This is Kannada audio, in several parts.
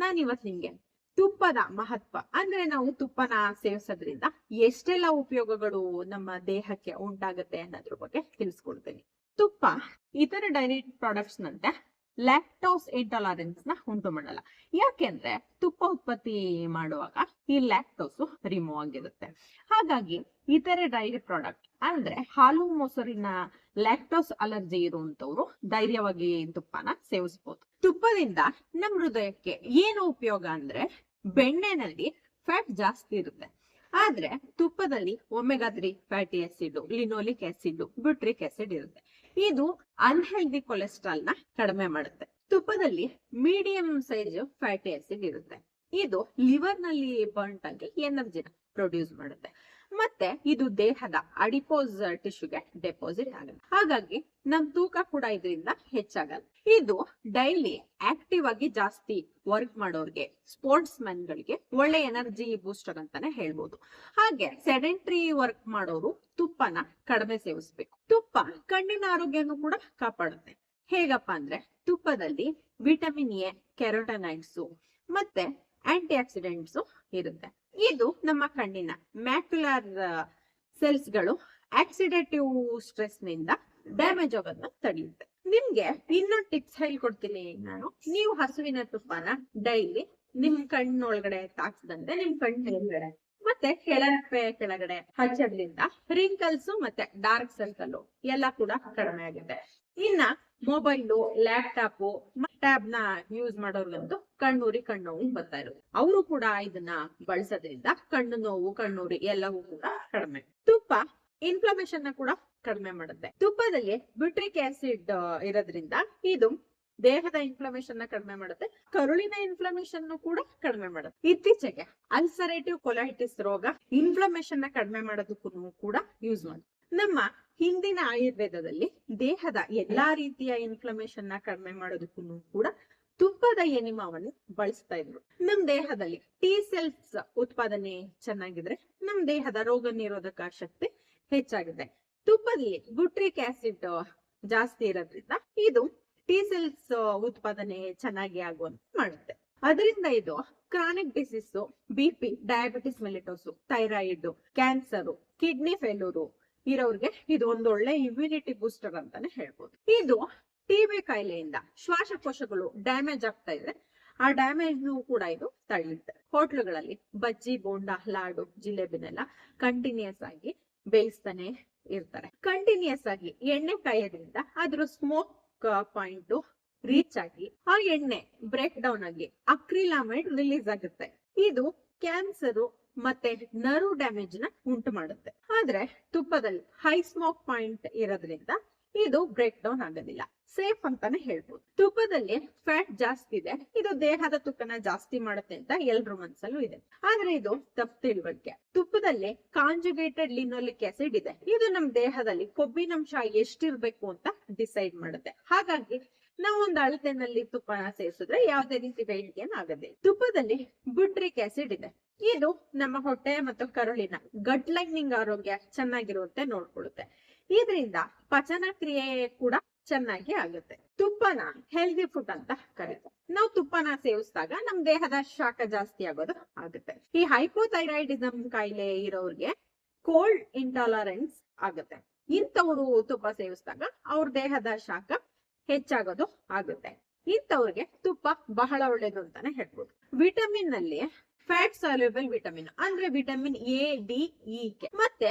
ನಾನ್ ಇವತ್ ನಿಮ್ಗೆ ತುಪ್ಪದ ಮಹತ್ವ ಅಂದ್ರೆ ನಾವು ತುಪ್ಪನ ಸೇವಿಸೋದ್ರಿಂದ ಎಷ್ಟೆಲ್ಲ ಉಪಯೋಗಗಳು ನಮ್ಮ ದೇಹಕ್ಕೆ ಉಂಟಾಗುತ್ತೆ ಅನ್ನೋದ್ರ ಬಗ್ಗೆ ತಿಳಿಸ್ಕೊಡ್ತೀನಿ. ತುಪ್ಪ ಇತರ ಡೈರಿ ಪ್ರಾಡಕ್ಟ್ಸ್ ನಂತೆ ಲ್ಯಾಕ್ಟೋಸ್ ಇಂಟಾಲರೆನ್ಸ್ ನ ಉಂಟು ಮಾಡಲ್ಲ. ಯಾಕೆಂದ್ರೆ ತುಪ್ಪ ಉತ್ಪತ್ತಿ ಮಾಡುವಾಗ ಈ ಲ್ಯಾಕ್ಟೋಸ್ ರಿಮೂವ್ ಆಗಿರುತ್ತೆ. ಹಾಗಾಗಿ ಇತರೆ ಡೈರಿ ಪ್ರಾಡಕ್ಟ್ ಅಂದ್ರೆ ಹಾಲು ಮೊಸರಿನ ಲ್ಯಾಕ್ಟೋಸ್ ಅಲರ್ಜಿ ಇರುವಂತವ್ರು ಧೈರ್ಯವಾಗಿ ತುಪ್ಪನ ಸೇವಿಸಬಹುದು. ತುಪ್ಪದಿಂದ ನಮ್ಮ ಹೃದಯಕ್ಕೆ ಏನು ಉಪಯೋಗ ಅಂದ್ರೆ ಬೆಣ್ಣೆನಲ್ಲಿ ಫ್ಯಾಟ್ ಜಾಸ್ತಿ ಇರುತ್ತೆ, ಆದ್ರೆ ತುಪ್ಪದಲ್ಲಿ omega 3 fatty acid, linoleic acid, butyric acid ಇರುತ್ತೆ. ಇದು ಅನ್ಹೆಲ್ದಿ ಕೊಲೆಸ್ಟ್ರಾಲ್ ನ ಕಡಿಮೆ ಮಾಡುತ್ತೆ. ತುಪ್ಪದಲ್ಲಿ ಮೀಡಿಯಂ ಸೈಜ್ ಫ್ಯಾಟಿ ಆಸಿಡ್ ಇರುತ್ತೆ. ಇದು ಲಿವರ್ ನಲ್ಲಿ ಬರ್ನ್ ಆಗಿ ಎನರ್ಜಿನ ಪ್ರೊಡ್ಯೂಸ್ ಮಾಡುತ್ತೆ. ಮತ್ತೆ ಇದು ದೇಹದ ಅಡಿಪೋಸ್ ಟಿಶ್ಯೂಗೆ ಡೆಪಾಸಿಟ್ ಆಗಲ್ಲ. ಹಾಗಾಗಿ ನಮ್ ತೂಕ ಕೂಡ ಇದರಿಂದ ಹೆಚ್ಚಾಗಲ್ಲ. ಇದು ಡೈಲಿ ಆಕ್ಟಿವ್ ಆಗಿ ಜಾಸ್ತಿ ವರ್ಕ್ ಮಾಡೋರ್ಗೆ, ಸ್ಪೋರ್ಟ್ಸ್ ಮ್ಯಾನ್ ಗಳಿಗೆ ಒಳ್ಳೆ ಎನರ್ಜಿ ಬೂಸ್ಟರ್ ಅಂತಾನೆ ಹೇಳ್ಬೋದು. ಹಾಗೆ ಸೆಡೆಂಟ್ರಿ ವರ್ಕ್ ಮಾಡೋರು ತುಪ್ಪನ ಕಡಿಮೆ ಸೇವಿಸ್ಬೇಕು. ತುಪ್ಪ ಕಣ್ಣಿನ ಆರೋಗ್ಯನೂ ಕೂಡ ಕಾಪಾಡುತ್ತೆ. ಹೇಗಪ್ಪ ಅಂದ್ರೆ ತುಪ್ಪದಲ್ಲಿ ವಿಟಮಿನ್ ಎ, ಕೆರೋಟನೈಡ್ಸ್ ಮತ್ತೆ ಆಂಟಿ ಆಕ್ಸಿಡೆಂಟ್ಸ್ ಇರುತ್ತೆ. ಇದು ನಮ್ಮ ಕಣ್ಣಿನ ಮ್ಯಾಕ್ಯುಲರ್ ಸೆಲ್ಸ್ ಗಳು ಆಕ್ಸಿಡೇಟಿವ್ ಸ್ಟ್ರೆಸ್ ನಿಂದ ಡ್ಯಾಮೇಜ್ ಆಗೋದನ್ನ ತಡೆಯುತ್ತೆ. ನಿಮ್ಗೆ ಇನ್ನೊಂದು ಟಿಪ್ಸ್ ಹೇಳ್ಕೊಡ್ತೀನಿ ನಾನು. ನೀವು ಹಸುವಿನ ತುಪ್ಪನ ಡೈಲಿ ನಿಮ್ ಕಣ್ಣೊಳಗಡೆ ತಾಕ್ಸ್ದಂತೆ ನಿಮ್ ಕಣ್ಣೊಳಗಡೆ ಮತ್ತೆ ಕೆಳಗಡೆ ಹಚ್ಚೋದ್ರಿಂದ ರಿಂಕಲ್ಸ್ ಮತ್ತೆ ಡಾರ್ಕ್ ಸರ್ಕಲ್ ಎಲ್ಲ ಕೂಡ ಕಡಿಮೆ ಆಗುತ್ತೆ. ಇನ್ನ ಮೊಬೈಲು, ಲ್ಯಾಪ್ಟಾಪ್, ಟ್ಯಾಬ್ ನ ಯೂಸ್ ಮಾಡೋರ್ಗಂತೂ ಕಣ್ಣೂರಿ ಕಣ್ಣೋವು ಬರ್ತಾ ಇರೋದು. ಅವರು ಕೂಡ ಇದನ್ನ ಬಳಸೋದ್ರಿಂದ ಕಣ್ಣು ನೋವು, ಕಣ್ಣೂರಿ ಎಲ್ಲವೂ ಕೂಡ ಕಡಿಮೆ. ತುಪ್ಪ ಇನ್ಫ್ಲಮೇಷನ್ ನ ಕೂಡ ಕಡಿಮೆ ಮಾಡುತ್ತೆ. ತುಪ್ಪದಲ್ಲಿ ಬ್ಯೂಟ್ರಿಕ್ ಆಸಿಡ್ ಇರೋದ್ರಿಂದ ಇದು ದೇಹದ ಇನ್ಫ್ಲಮೇಷನ್ ನ ಕಡಿಮೆ ಮಾಡುತ್ತೆ. ಕರುಳಿನ ಇನ್ಫ್ಲಮೇಷನ್ ಕೂಡ ಕಡಿಮೆ ಮಾಡುತ್ತೆ. ಇತ್ತೀಚೆಗೆ ಅಲ್ಸರೇಟಿವ್ ಕೊಲೈಟಿಸ್ ರೋಗ ಇನ್ಫ್ಲಮೇಷನ್ ನ ಕಡಿಮೆ ಮಾಡೋದಕ್ಕೂ ಕೂಡ ಯೂಸ್ ಮಾಡುತ್ತೆ. ನಮ್ಮ ಹಿಂದಿನ ಆಯುರ್ವೇದದಲ್ಲಿ ದೇಹದ ಎಲ್ಲಾ ರೀತಿಯ ಇನ್ಫ್ಲಮೇಷನ್ ನ ಕಡಿಮೆ ಮಾಡೋದಕ್ಕೂ ಕೂಡ ತುಪ್ಪದ ಎನಿಮಾವನ್ನು ಬಳಸ್ತಾ ಇದ್ರು. ನಮ್ ದೇಹದಲ್ಲಿ ಟಿ ಸೆಲ್ಸ್ ಉತ್ಪಾದನೆ ಚೆನ್ನಾಗಿದ್ರೆ ನಮ್ ದೇಹದ ರೋಗ ನಿರೋಧಕ ಶಕ್ತಿ ಹೆಚ್ಚಾಗಿದೆ. ತುಪ್ಪದಲ್ಲಿ ಬ್ಯೂಟ್ರಿಕ್ ಆಸಿಡ್ ಜಾಸ್ತಿ ಇರೋದ್ರಿಂದ ಇದು ಟಿ ಸೆಲ್ಸ್ ಉತ್ಪಾದನೆ ಚೆನ್ನಾಗಿ ಆಗುವಂತೆ ಮಾಡುತ್ತೆ. ಅದರಿಂದ ಇದು chronic disease, BP, diabetes mellitus, thyroid, cancer, kidney failure ಇರೋರ್ಗೆ ಇದು ಒಂದು ಒಳ್ಳೆ ಇಮ್ಯುನಿಟಿ ಬೂಸ್ಟರ್ ಅಂತಾನೆ ಹೇಳ್ಬೋದು. ಇದು ಟಿಬಿ ಕಾಯಿಲೆಯಿಂದ ಶ್ವಾಸಕೋಶಗಳು ಡ್ಯಾಮೇಜ್ ಆಗ್ತಾ ಇದೆ. ಆ ಡ್ಯಾಮೇಜ್ ಕೂಡ ಇದು ತಡೆಯುತ್ತೆ. ಹೋಟ್ಲುಗಳಲ್ಲಿ ಬಜ್ಜಿ, ಬೋಂಡ, ಲಾಡು, ಜಿಲೇಬಿನೆಲ್ಲ ಕಂಟಿನ್ಯೂಸ್ ಆಗಿ ಬೇಯಿಸ್ತಾನೆ ಇರ್ತಾರೆ. ಕಂಟಿನ್ಯೂಸ್ ಆಗಿ ಎಣ್ಣೆ ಕಾಯೋದ್ರಿಂದ ಅದ್ರ ಸ್ಮೋಕ್ ಪಾಯಿಂಟ್ ರೀಚ್ ಆಗಿ ಆ ಎಣ್ಣೆ ಬ್ರೇಕ್ ಡೌನ್ ಆಗಿ ಅಕ್ರಿಲಾಮೈಡ್ ರಿಲೀಸ್ ಆಗುತ್ತೆ. ಇದು ಕ್ಯಾನ್ಸರ್ ಮತ್ತೆ ನರ್ವ್ ಡ್ಯಾಮೇಜ್ ನ ಉಂಟು ಮಾಡುತ್ತೆ. ಆದ್ರೆ ತುಪ್ಪದಲ್ಲಿ ಹೈ ಸ್ಮೋಕ್ ಪಾಯಿಂಟ್ ಇರೋದ್ರಿಂದ ಇದು ಬ್ರೇಕ್ ಡೌನ್ ಆಗೋದಿಲ್ಲ, ಸೇಫ್ ಅಂತಾನೆ ಹೇಳ್ಬೋದು. ತುಪ್ಪದಲ್ಲಿ ಫ್ಯಾಟ್ ಜಾಸ್ತಿ ಇದೆ, ಇದು ದೇಹದ ತೂಕನ ಜಾಸ್ತಿ ಮಾಡುತ್ತೆ ಅಂತ ಎಲ್ರ ಮನ್ಸಲ್ಲೂ ಇದೆ. ಆದ್ರೆ ಇದು ತಪ್ಪು ತಿಳುವಳಿಕೆ. ತುಪ್ಪದಲ್ಲಿ ಕಾಂಜುಗೇಟೆಡ್ ಲಿನೋಲಿಕ್ ಆಸಿಡ್ ಇದೆ. ಇದು ನಮ್ ದೇಹದಲ್ಲಿ ಕೊಬ್ಬಿನಂಶ ಎಷ್ಟಿರ್ಬೇಕು ಅಂತ ಡಿಸೈಡ್ ಮಾಡುತ್ತೆ. ಹಾಗಾಗಿ ನಾವು ಒಂದು ಅಳತೆನಲ್ಲಿ ತುಪ್ಪನ ಸೇರಿಸಿದ್ರೆ ಯಾವುದೇ ರೀತಿ ವೆಯ್ಟ್ ಗೇನ್ ಆಗದೆ. ತುಪ್ಪದಲ್ಲಿ ಬ್ಯೂಟ್ರಿಕ್ ಆಸಿಡ್ ಇದೆ. ಇದು ನಮ್ಮ ಹೊಟ್ಟೆ ಮತ್ತು ಕರುಳಿನ ಗಟ್ ಲೈನಿಂಗ್ ಆರೋಗ್ಯ ಚೆನ್ನಾಗಿರುವಂತೆ ನೋಡ್ಕೊಳ್ಳುತ್ತೆ. ಇದರಿಂದ ಪಚನ ಕ್ರಿಯೆ ಕೂಡ ಚೆನ್ನಾಗಿ ಆಗುತ್ತೆ. ತುಪ್ಪನ ಹೆಲ್ದಿ ಫುಡ್ ಅಂತ ಕರೀತಾರೆ. ನಾವು ತುಪ್ಪನ ಸೇವಿಸಿದಾಗ ನಮ್ ದೇಹದ ಶಾಖ ಜಾಸ್ತಿ ಆಗೋದು ಆಗುತ್ತೆ. ಈ ಹೈಪೋಥೈರಾಯ್ಡಿಸಮ್ ಕಾಯಿಲೆ ಇರೋರ್ಗೆ ಕೋಲ್ಡ್ ಇಂಟಾಲರೆನ್ಸ್ ಆಗುತ್ತೆ. ಇಂಥವ್ರು ತುಪ್ಪ ಸೇವಿಸಿದಾಗ ಅವ್ರ ದೇಹದ ಶಾಖ ಹೆಚ್ಚಾಗೋದು ಆಗುತ್ತೆ. ಇಂಥವ್ರಿಗೆ ತುಪ್ಪ ಬಹಳ ಒಳ್ಳೇದು ಅಂತಾನೆ ಹೇಳ್ಬೋದು. ವಿಟಮಿನ್ ನಲ್ಲಿ ಫ್ಯಾಟ್ ಸಾಲ್ಯುಬಲ್ ವಿಟಮಿನ್ ಅಂದ್ರೆ vitamin A, D, E, K ಮತ್ತೆ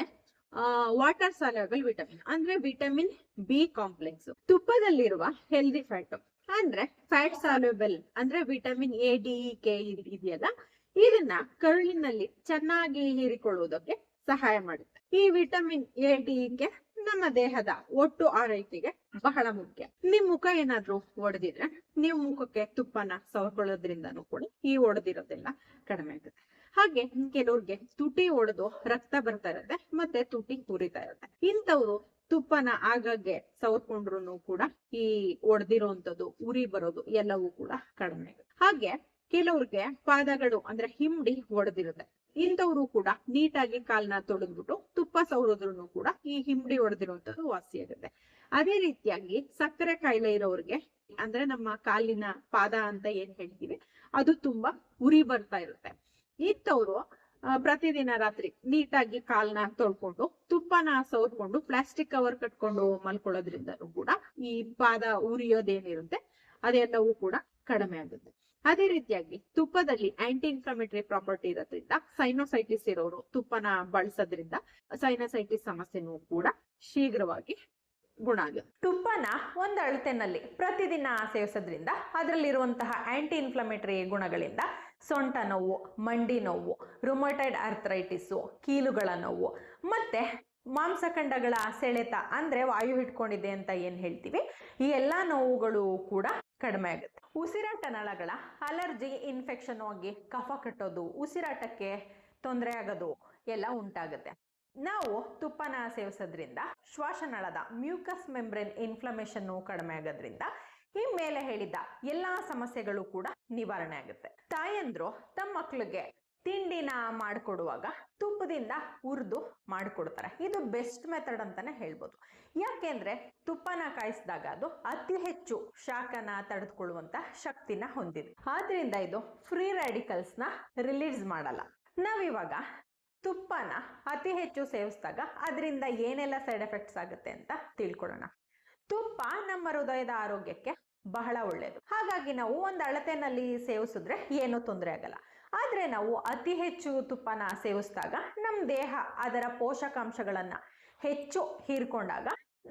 ವಾಟರ್ ಸಾಲ್ಯುಬಲ್ ವಿಟಮಿನ್ ಅಂದ್ರೆ ವಿಟಮಿನ್ ಬಿ ಕಾಂಪ್ಲೆಕ್ಸ್ ತುಪ್ಪದಲ್ಲಿರುವ ಹೆಲ್ದಿ ಫ್ಯಾಟ್. ಅಂದ್ರೆ ಫ್ಯಾಟ್ ಸಾಲ್ಯುಬಲ್ ಅಂದ್ರೆ vitamin A, D, E, K ಇದೆಯಲ್ಲ, ಇದನ್ನ ಕರುಳಿನಲ್ಲಿ ಚೆನ್ನಾಗಿ ಹೀರಿಕೊಳ್ಳುವುದಕ್ಕೆ ಸಹಾಯ ಮಾಡುತ್ತೆ. ಈ vitamin A, D, E, K ನಮ್ಮ ದೇಹದ ಒಟ್ಟು ಆರೈಕೆಗೆ ಬಹಳ ಮುಖ್ಯ. ನಿಮ್ ಮುಖ ಏನಾದ್ರೂ ಒಡೆದಿದ್ರೆ ನೀವು ಮುಖಕ್ಕೆ ತುಪ್ಪನ ಸವರ್ಕೊಳ್ಳೋದ್ರಿಂದನೂ ಕೂಡ ಈ ಒಡೆದಿರೋದೆಲ್ಲ ಕಡಿಮೆ ಆಗುತ್ತೆ. ಹಾಗೆ ಕೆಲವ್ರಿಗೆ ತುಟಿ ಒಡೆದು ರಕ್ತ ಬರ್ತಾ ಇರುತ್ತೆ ಮತ್ತೆ ತುಟಿ ಉರಿತಾ ಇರುತ್ತೆ. ಇಂಥವ್ರು ತುಪ್ಪನ ಆಗಾಗ್ಗೆ ಸವರ್ಕೊಂಡ್ರು ಕೂಡ ಈ ಒಡೆದಿರೋಂಥದ್ದು, ಉರಿ ಬರೋದು ಎಲ್ಲವೂ ಕೂಡ ಕಡಿಮೆ ಆಗುತ್ತೆ. ಹಾಗೆ ಕೆಲವ್ರಿಗೆ ಪಾದಗಳು ಅಂದ್ರೆ ಹಿಂಡಿ ಒಡೆದಿರುತ್ತೆ. ಇಂಥವ್ರು ಕೂಡ ನೀಟಾಗಿ ಕಾಲ್ನ ತೊಳೆದ್ಬಿಟ್ಟು ತುಪ್ಪ ಸವರಿದ್ರು ಕೂಡ ಈ ಹಿಂಡಿ ಹೊಡೆದಿರುವಂತದ್ದು ವಾಸಿಯಾಗುತ್ತೆ. ಅದೇ ರೀತಿಯಾಗಿ ಸಕ್ಕರೆ ಕಾಯಿಲೆ ಇರೋರಿಗೆ ಅಂದ್ರೆ ನಮ್ಮ ಕಾಲಿನ ಪಾದ ಅಂತ ಏನ್ ಹೇಳ್ತೀವಿ ಅದು ತುಂಬಾ ಉರಿ ಬರ್ತಾ ಇರುತ್ತೆ. ಇಂಥವ್ರು ಪ್ರತಿದಿನ ರಾತ್ರಿ ನೀಟಾಗಿ ಕಾಲ್ನ ತೊಳ್ಕೊಂಡು ತುಪ್ಪನ ಸವರ್ಕೊಂಡು ಪ್ಲಾಸ್ಟಿಕ್ ಕವರ್ ಕಟ್ಕೊಂಡು ಮಲ್ಕೊಳ್ಳೋದ್ರಿಂದನೂ ಕೂಡ ಈ ಪಾದ ಉರಿಯೋದೇನಿರುತ್ತೆ ಅದೆಲ್ಲವೂ ಕೂಡ ಕಡಿಮೆ ಆಗುತ್ತೆ. ಅದೇ ರೀತಿಯಾಗಿ ತುಪ್ಪದಲ್ಲಿ ಆಂಟಿ ಇನ್ಫ್ಲಮೇಟರಿ ಪ್ರಾಪರ್ಟಿ ಇರೋದ್ರಿಂದ ಸೈನೋಸೈಟಿಸ್ ಇರೋರು ತುಪ್ಪನ ಬಳಸೋದ್ರಿಂದ ಸೈನೋಸೈಟಿಸ್ ಸಮಸ್ಯೆನೂ ಕೂಡ ಶೀಘ್ರವಾಗಿ ಗುಣ ಆಗುತ್ತೆ. ತುಪ್ಪನ ಒಂದು ಅಳತೆನಲ್ಲಿ ಪ್ರತಿದಿನ ಸೇವಿಸೋದ್ರಿಂದ ಅದರಲ್ಲಿರುವಂತಹ ಆಂಟಿ ಇನ್ಫ್ಲಮೇಟರಿ ಗುಣಗಳಿಂದ ಸೊಂಟ ನೋವು, ಮಂಡಿ ನೋವು, ರುಮಟೈಡ್ ಆರ್ಥರೈಟಿಸು, ಕೀಲುಗಳ ನೋವು ಮತ್ತೆ ಮಾಂಸಖಂಡಗಳ ಸೆಳೆತ ಅಂದ್ರೆ ವಾಯು ಹಿಡ್ಕೊಂಡಿದೆ ಅಂತ ಏನ್ ಹೇಳ್ತೀವಿ, ಈ ಎಲ್ಲಾ ನೋವುಗಳು ಕೂಡ ಕಡಿಮೆ ಆಗುತ್ತೆ. ಉಸಿರಾಟ ನಳಗಳ ಅಲರ್ಜಿ, ಇನ್ಫೆಕ್ಷನ್ ಆಗಿ ಕಫ ಕಟ್ಟೋದು, ಉಸಿರಾಟಕ್ಕೆ ತೊಂದರೆ ಆಗೋದು ಎಲ್ಲ ಉಂಟಾಗುತ್ತೆ. ನಾವು ತುಪ್ಪನ ಸೇವಿಸೋದ್ರಿಂದ ಶ್ವಾಸನಾಳದ ಮ್ಯೂಕಸ್ ಮೆಂಬ್ರೇನ್ ಇನ್ಫ್ಲಮೇಷನ್ ಕಡಿಮೆ ಆಗೋದ್ರಿಂದ ಈ ಮೇಲೆ ಹೇಳಿದ ಎಲ್ಲಾ ಸಮಸ್ಯೆಗಳು ಕೂಡ ನಿವಾರಣೆ ಆಗುತ್ತೆ. ತಾಯಂದ್ರು ತಮ್ಮ ಮಕ್ಳಿಗೆ ತಿಂಡಿನ ಮಾಡಿಕೊಡುವಾಗ ತುಪ್ಪದಿಂದ ಹುರಿದು ಮಾಡಿಕೊಡ್ತಾರೆ. ಇದು ಬೆಸ್ಟ್ ಮೆಥಡ್ ಅಂತಾನೆ ಹೇಳ್ಬೋದು. ಯಾಕೆಂದ್ರೆ ತುಪ್ಪನ ಕಾಯಿಸಿದಾಗ ಅದು ಅತಿ ಹೆಚ್ಚು ಶಾಖನ ತಡೆದುಕೊಳ್ಳುವಂತ ಶಕ್ತಿನ ಹೊಂದಿದೆ. ಆದ್ರಿಂದ ಇದು ಫ್ರೀ ರ್ಯಾಡಿಕಲ್ಸ್ ನ ರಿಲೀಸ್ ಮಾಡಲ್ಲ. ನಾವಿವಾಗ ತುಪ್ಪನ ಅತಿ ಹೆಚ್ಚು ಸೇವಿಸಿದಾಗ ಅದರಿಂದ ಏನೆಲ್ಲ ಸೈಡ್ ಎಫೆಕ್ಟ್ಸ್ ಆಗುತ್ತೆ ಅಂತ ತಿಳ್ಕೊಳ್ಳೋಣ. ತುಪ್ಪ ನಮ್ಮ ಹೃದಯದ ಆರೋಗ್ಯಕ್ಕೆ ಬಹಳ ಒಳ್ಳೆಯದು. ಹಾಗಾಗಿ ನಾವು ಒಂದು ಅಳತೆನಲ್ಲಿ ಸೇವಿಸಿದ್ರೆ ಏನೂ ತೊಂದರೆ ಆಗಲ್ಲ. ಆದ್ರೆ ನಾವು ಅತಿ ಹೆಚ್ಚು ತುಪ್ಪನ ಸೇವಿಸಿದಾಗ ನಮ್ಮ ದೇಹ ಅದರ ಪೋಷಕಾಂಶಗಳನ್ನ ಹೆಚ್ಚು ಹೀರ್ಕೊಂಡಾಗ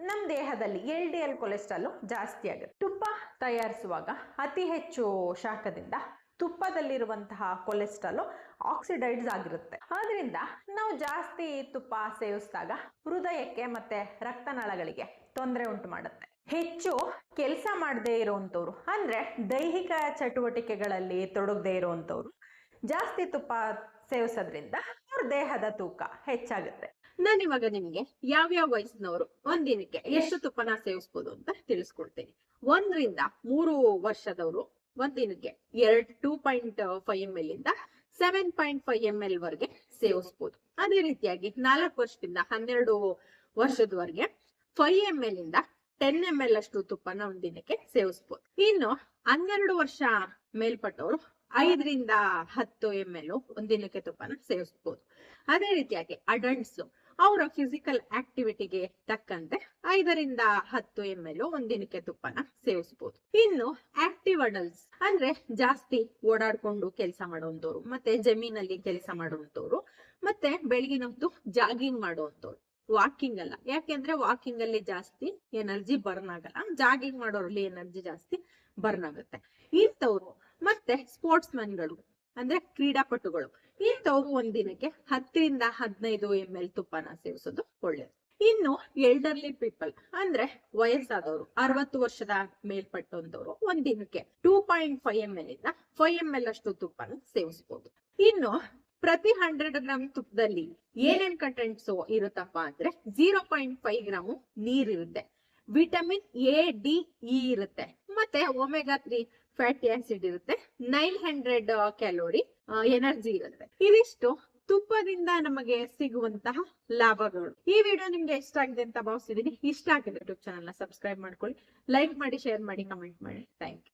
ನಮ್ಮ ದೇಹದಲ್ಲಿ LDL ಕೊಲೆಸ್ಟ್ರಾಲ್ ಜಾಸ್ತಿ ಆಗುತ್ತೆ. ತುಪ್ಪ ತಯಾರಿಸುವಾಗ ಅತಿ ಹೆಚ್ಚು ಶಾಖದಿಂದ ತುಪ್ಪದಲ್ಲಿರುವಂತಹ ಕೊಲೆಸ್ಟ್ರಾಲ್ ಆಕ್ಸಿಡೈಡ್ಸ್ ಆಗಿರುತ್ತೆ. ಆದ್ರಿಂದ ನಾವು ಜಾಸ್ತಿ ತುಪ್ಪ ಸೇವಿಸಿದಾಗ ಹೃದಯಕ್ಕೆ ಮತ್ತೆ ರಕ್ತನಾಳಗಳಿಗೆ ತೊಂದರೆ ಉಂಟು ಮಾಡುತ್ತೆ. ಹೆಚ್ಚು ಕೆಲಸ ಮಾಡದೇ ಇರುವಂತವ್ರು ಅಂದ್ರೆ ದೈಹಿಕ ಚಟುವಟಿಕೆಗಳಲ್ಲಿ ತೊಡಗದೇ ಇರುವಂತವ್ರು ಜಾಸ್ತಿ ತುಪ್ಪ ಸೇವಿಸೋದ್ರಿಂದ ಅವ್ರ ದೇಹದ ತೂಕ ಹೆಚ್ಚಾಗುತ್ತೆ. ನಾನಿವಾಗ ನಿಮ್ಗೆ ಯಾವ್ಯಾವ ವಯಸ್ಸಿನವರು ಒಂದಿನಕ್ಕೆ ಎಷ್ಟು ತುಪ್ಪನ ಸೇವಿಸಬಹುದು ಅಂತ ತಿಳಿಸ್ಕೊಡ್ತೀನಿ. 1 ರಿಂದ 3 ವರ್ಷದವರು ಒಂದಿನಕ್ಕೆ 2.5 ml ಇಂದ 7.5 ml ವರೆಗೆ ಸೇವಿಸಬಹುದು. ಅದೇ ರೀತಿಯಾಗಿ 4 ವರ್ಷದಿಂದ 12 ವರ್ಷದವರೆಗೆ 5 ml ಇಂದ 10 ml ಅಷ್ಟು ತುಪ್ಪನ ಒಂದಿನಕ್ಕೆ ಸೇವಿಸಬಹುದು. ಇನ್ನು 12 ವರ್ಷ ಮೇಲ್ಪಟ್ಟವರು 5 ರಿಂದ 10 ml ಒಂದಿನಕ್ಕೆ ತುಪ್ಪನ ಸೇವಿಸಬಹುದು. ಅದೇ ರೀತಿಯಾಗಿ ಅಡಲ್ಟ್ಸ್ ಅವರ ಫಿಸಿಕಲ್ ಆಕ್ಟಿವಿಟಿಗೆ ತಕ್ಕಂತೆ 5 ರಿಂದ 10 ml ಒಂದಿನಕ್ಕೆ ತುಪ್ಪನ ಸೇವಿಸಬಹುದು. ಇನ್ನು ಆಕ್ಟಿವ್ ಅಡಲ್ಟ್ಸ್ ಅಂದ್ರೆ ಜಾಸ್ತಿ ಓಡಾಡ್ಕೊಂಡು ಕೆಲಸ ಮಾಡುವಂತವ್ರು, ಮತ್ತೆ ಜಮೀನಲ್ಲಿ ಕೆಲಸ ಮಾಡುವಂತವ್ರು, ಮತ್ತೆ ಬೆಳಗಿನ ಹೊತ್ತು ಜಾಗಿಂಗ್ ಮಾಡುವಂತವ್ರು, ವಾಕಿಂಗ್ ಅಲ್ಲ. ಯಾಕೆಂದ್ರೆ ವಾಕಿಂಗ್ ಅಲ್ಲಿ ಜಾಸ್ತಿ ಎನರ್ಜಿ ಬರ್ನ್ ಆಗಲ್ಲ, ಜಾಗಿಂಗ್ ಮಾಡೋರಲ್ಲಿ ಎನರ್ಜಿ ಜಾಸ್ತಿ ಬರ್ನ್ ಆಗುತ್ತೆ. ಇಂಥವ್ರು ಮತ್ತೆ ಸ್ಪೋರ್ಟ್ಸ್ ಮ್ಯಾನ್ಗಳು ಅಂದ್ರೆ ಕ್ರೀಡಾಪಟುಗಳು, ಇಂಥವ್ರು ಒಂದಿನಕ್ಕೆ 10 ರಿಂದ 15 ml ತುಪ್ಪನ ಸೇವಿಸೋದು ಒಳ್ಳೇದು. ಇನ್ನು ಎಲ್ಡರ್ಲಿ ಪೀಪಲ್ ಅಂದ್ರೆ ವಯಸ್ಸಾದವರು 60 ವರ್ಷದ ಮೇಲ್ಪಟ್ಟಂತವ್ರು ಒಂದಿನಕ್ಕೆ 2.5 ml ಇಂದ 5 ml ಅಷ್ಟು ತುಪ್ಪನ ಸೇವಿಸಬಹುದು. ಇನ್ನು ಪ್ರತಿ 100 ಗ್ರಾಮ್ ತುಪ್ಪದಲ್ಲಿ ಏನೇನ್ ಕಂಟೆಂಟ್ಸ್ ಇರುತ್ತಪ್ಪ ಅಂದ್ರೆ 0.5 ಗ್ರಾಮ್ ನೀರಿರುತ್ತೆ, ವಿಟಮಿನ್ A, D, E ಇರುತ್ತೆ, ಮತ್ತೆ ಒಮೆಗಾ 3 ಫ್ಯಾಟಿ ಆಸಿಡ್ ಇರುತ್ತೆ, 900 ಕ್ಯಾಲೋರಿ ಎನರ್ಜಿ ಇರುತ್ತೆ. ಇದಿಷ್ಟು ತುಪ್ಪದಿಂದ ನಮಗೆ ಸಿಗುವಂತಹ ಲಾಭಗಳು. ಈ ವಿಡಿಯೋ ನಿಮ್ಗೆ ಇಷ್ಟ ಆಗಿದೆ ಅಂತ ಭಾವಿಸಿದೀನಿ. ಇಷ್ಟ ಆಗಿದ್ರೆ ಯೂಟ್ಯೂಬ್ ಚಾನಲ್ ನ ಸಬ್ಸ್ಕ್ರೈಬ್ ಮಾಡ್ಕೊಳ್ಳಿ, ಲೈಕ್ ಮಾಡಿ, ಶೇರ್ ಮಾಡಿ, ಕಮೆಂಟ್ ಮಾಡಿ. Thank you.